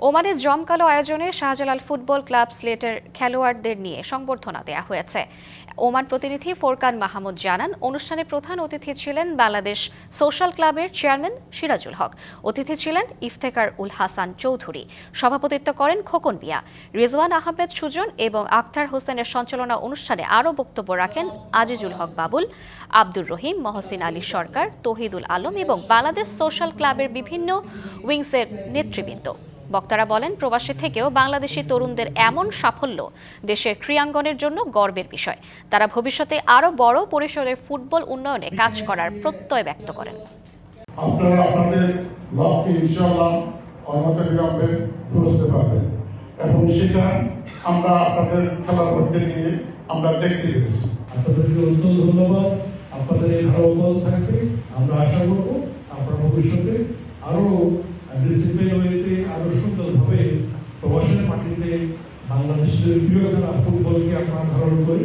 ওমানের জমকালো আয়োজনে শাহজালাল ফুটবল ক্লাব সিলেটের খেলোয়াড়দের নিয়ে সংবর্ধনা দেয়া হয়েছে। ওমান প্রতিনিধি ফোরকান মাহমুদ জানান, অনুষ্ঠানে প্রধান অতিথি ছিলেন বাংলাদেশ সোশ্যাল ক্লাবের চেয়ারম্যান সিরাজুল হক, অতিথি ছিলেন ইফতেখার উল হাসান চৌধুরী, সভাপতিত্ব করেন খোকন মিয়া, রিজওয়ান আহমেদ সুজন এবং আখতার হোসেনের সঞ্চালনা অনুষ্ঠানে আরও বক্তব্য রাখেন আজিজুল হক বাবুল, আব্দুর রহিম, মহসিন আলী সরকার, তৌহিদুল আলম এবং বাংলাদেশ সোশ্যাল ক্লাবের বিভিন্ন উইংসের নেতৃবৃন্দ। বক্তারা বলেন, প্রবাসী থেকেও বাংলাদেশি তরুণদের এমন সাফল্য দেশের ক্রীড়াঙ্গনের জন্য গর্বের বিষয়। তারা ভবিষ্যতে আরও বড় পরিসরে ফুটবল উন্নয়নে কাজ করার প্রত্যয় ব্যক্ত করেন। আপনারা আপনাদের লক্ষ্যে ইনশাআল্লাহ অনন্তবিলম্বে পৌঁছতে পারবেন এবং সেটা আমরা আপনাদের খেলার মধ্যে নিয়ে আমরা দেখতে পেরেছি। আপনাদেরকে অত্যন্ত ধন্যবাদ। আপনাদের এই ভালো অব্যাহত থাকবে। আমরা আশা করব আপনারা ভবিষ্যতে আরো ডিসিপ্লিন ওয়েতে আরো সুন্দরভাবে প্রবাসের মাটিতে বাংলাদেশের প্রিয় খেলা ফুটবলকে আপনারা ধারণ করে